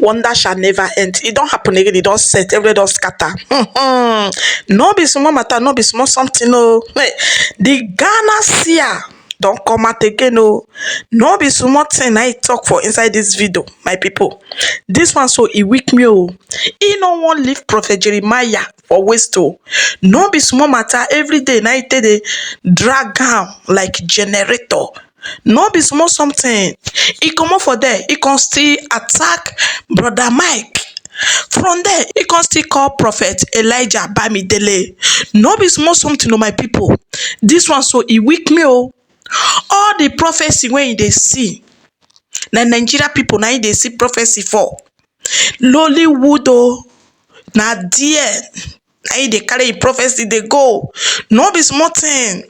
wonder shall never end. It don't happen again. It don't set. Every don't scatter. No be small matter. No be small something. No. Hey, the Ghana Seer don't come out again. No be small thing I talk for inside this video, my people. This one so e weak me. He no one leave Prophet Jeremiah for waste. No be small matter. Every day night they drag am like generator. No be small something. He come up for there. He can still attack brother Mike. From there, he can still call Prophet Elijah Bamidele. No be small something, my people. This one so he weak me. All the prophecy when they see, na Nigeria people now they see prophecy for. Lollywood na there. Now they carry prophecy they go. No be small thing.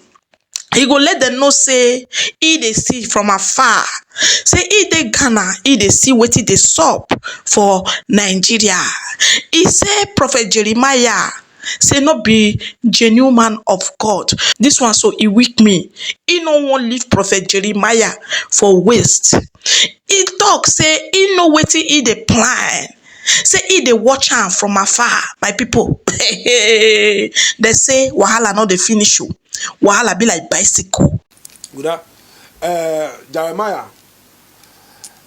He go let them know say he dey see from afar. Say he dey Ghana, he dey see wetin dey sup for Nigeria. He say Prophet Jeremiah say no be genuine man of God. This one so he weak me. He no wan leave Prophet Jeremiah for waste. He talk say he know wetin he dey plan. Say he dey watch am from afar. My people, they say wahala no dey finish you. Wahala be like bicycle. Good. Jeremiah,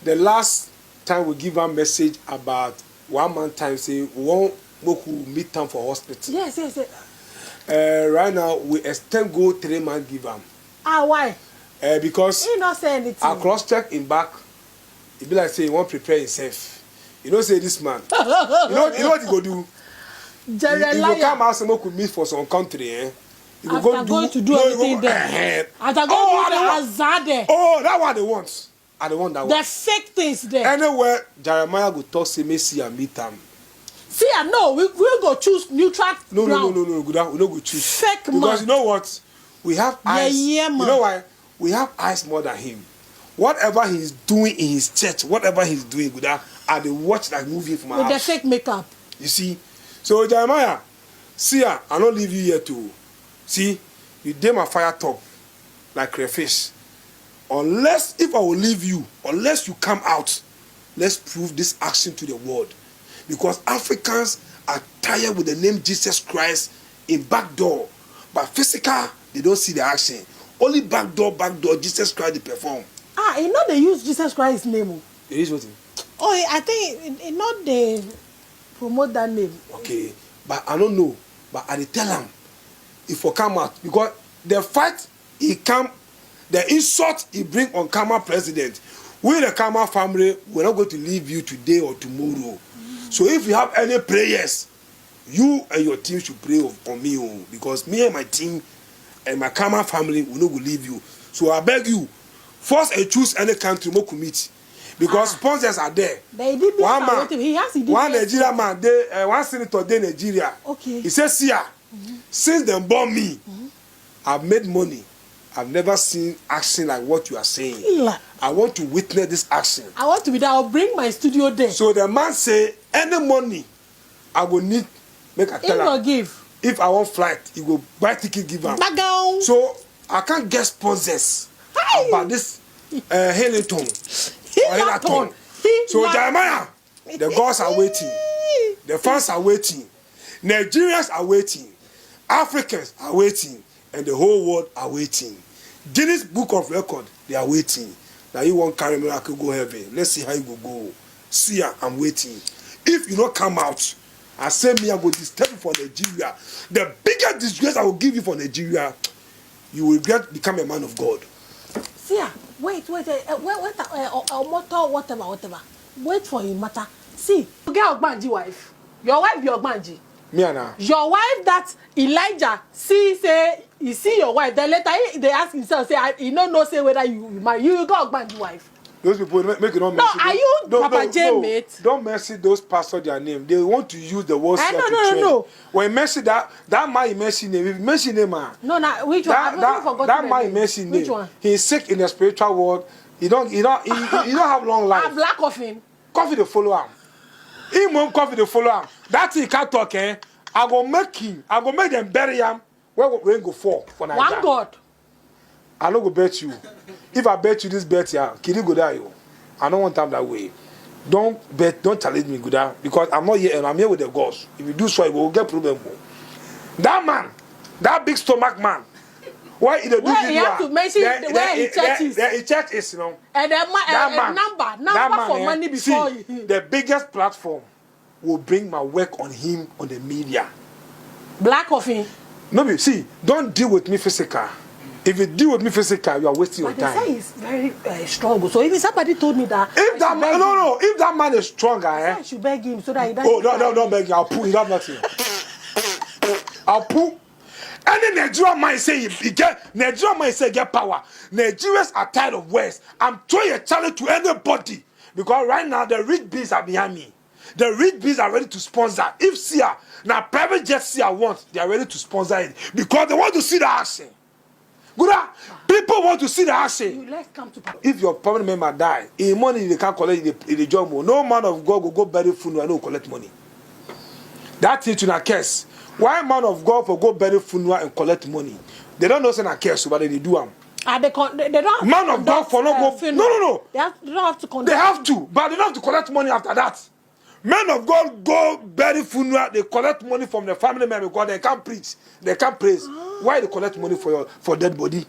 the last time we give a message about 1 month time, say we won't meet time for hospital. Yes. Right now we extend go 3 months give am. Why? Because he not say anything. I cross check in back. It be like say he won't prepare himself. You know say this man. you know what he go do? He go come out and could meet for some country. You after going to do everything there. After going to do the hazard there. Oh, that what they want. I don't want that one. The fake things there. Anywhere Jeremiah go talk say Messi and meet him. See, no, we go choose neutral ground. No. We don't go choose. Fake man. Because you know what? We have eyes. Yeah, man. You know why? We have eyes more than him. Whatever he's doing in his church, whatever he's doing with that, I dey watch that movie from my house. With the fake makeup. You see? So Jeremiah, see I don't leave you here to see, you dare my fire top like crayfish. Unless, if I will leave you, unless you come out, let's prove this action to the world. Because Africans are tired with the name Jesus Christ in back door. But physical, they don't see the action. Only back door, Jesus Christ they perform. You know they use Jesus Christ's name. It is what? Oh, I think it not they promote that name. Okay, but I don't know. But I tell him, if I come out, because the fight he come, the insult he bring on Kama president, we the Kama family, we're not going to leave you today or tomorrow. So if you have any prayers, you and your team should pray on me, because me and my team and my Kama family will not leave you. So I beg you, force and choose any country more commit. Because sponsors are there. One man, one Nigerian man, one senator in Nigeria. Okay. He says, "Sia, since they born me, I've made money. I've never seen action like what you are saying. I want to witness this action. I want to be there. I'll bring my studio there." So the man say, any money I will need, make a tell him. Give. If I want flight, he will buy ticket, give him. So I can't get sponsors about this Hamilton. So Jeremiah, the gods are waiting, the fans are waiting, Nigerians are waiting, Africans are waiting, and the whole world are waiting. Guinness Book of Record, they are waiting. Now you won't carry miracle go heaven. Let's see how you will go. See, I'm waiting. If you don't come out, I say me I will disturb you for Nigeria. The biggest disgrace I will give you for Nigeria, you will become a man of God. See, wait, whatever. Wait for him matter. See, you get Ogbanji wife. Your wife be Ogbanji. Me and her. Your wife that Elijah say you see your wife. Then later they ask himself say he don't know say whether you marry. You got Ogbanji wife. Those people make it not messy. No, are you Papa J mate? Don't messy those pastors their name. They want to use the word to train. No. When messy that man messy name, if messy name man. No, which one? That man messy name. Which one? He's sick in the spiritual world. He don't have long life. A black coffin. Coffee to follow him. He won't coffee to follow him. That he can't talk, I go make them bury him. Where we go for Nigeria. One God. I don't go bet you. If I bet you this bet here, Kiri go die. I don't want time that way. don't challenge me, good, because I'm not here and I'm here with the gods. If you do so, you will get problem. That man, that big stomach man, why in the well, you have to mention where his church is. The church is, you know. And that number for money before see, the biggest platform will bring my work on him on the media. Black of him. No, see, don't deal with me physical. If you deal with me physical, you are wasting your time. But they say he's very strong. So if somebody told me that, if that man, if that man is stronger, I should beg him so that he doesn't. Oh no, beg him. I'll pull. You have nothing. I'll pull. Any Nigerian man say he get Nigerian man say get power. Nigerians are tired of West. I'm throwing a challenge to anybody because right now the rich bees are behind me. The rich bees are ready to sponsor. If Sia now private jet Sia wants, they are ready to sponsor it because they want to see the action. Good, people want to see the action. Let's come to power. If your family member die, in money they can't collect in the job. No man of God will go bury funeral and no collect money. That thing to na curse. Why man of God for go bury funeral and collect money? They don't know say na curse, but they do them. They don't. Man of God for not go. Funeral. No. They don't have to conduct. They have to, but they don't have to collect money after that. Men of God go bury funeral, they collect money from the family member because they can't preach, they can't praise. Why they collect money for dead body?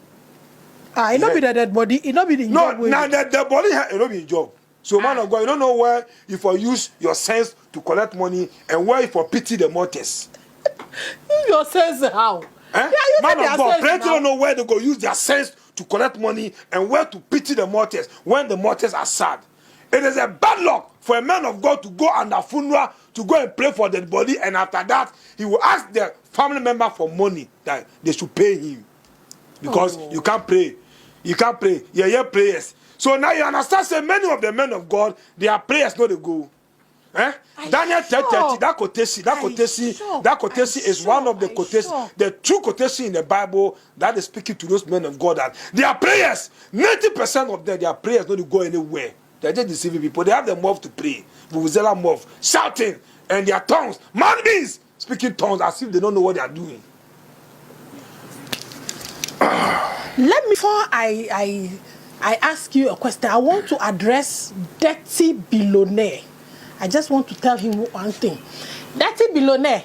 It not be the dead body, it not be the no. Now the body it not be in job. So man of God, you don't know where you for use your sense to collect money and where you for pity the mortals. Your sense how? Yeah, man of God, plenty don't know where they go use their sense to collect money and where to pity the mortals when the mortals are sad. It is a bad luck for a man of God to go under funeral to go and pray for the body, and after that he will ask the family member for money that they should pay him because you can't pray. You can't pray. Yeah, prayers. So now you understand. Say many of the men of God, their prayers no they go. Daniel 10:30. That quotation is one of the quotations, the true quotation in the Bible that is speaking to those men of God that their prayers, 90% of them, their prayers don't go anywhere. They're just deceiving people. They have the mouth to pray. Vuvuzela mouth, shouting, and their tongues, man beings, speaking tongues as if they don't know what they are doing. Let me, before I ask you a question, I want to address Dirty Billionaire. I just want to tell him one thing. Dirty Billionaire,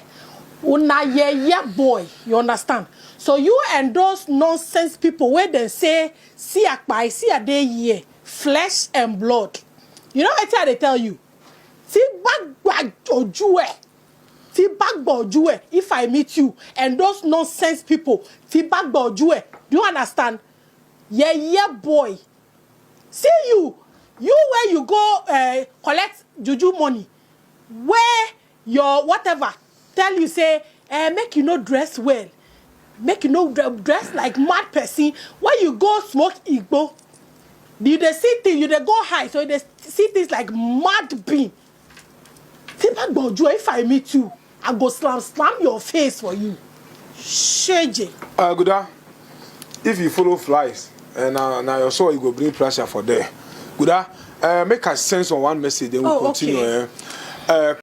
una boy, you understand? So you and those nonsense people where they say, see a kpai, see a day ye. Flesh and blood. You know what they tell you? See back Ojue. If I meet you and those nonsense people, see back Ojue. Do you understand? Yeah, boy. See you where you go collect juju money. Where your whatever tell you say make you no dress well, make you no dress like mad person. Where you go smoke igbo. You they see things, you they go high, so they see things like mad bean. If I meet you, I go slam your face for you. Shege. Good. If you follow flies, and now your soul you go bring pressure for there. Good. Make a sense on one message, then we'll continue. Okay.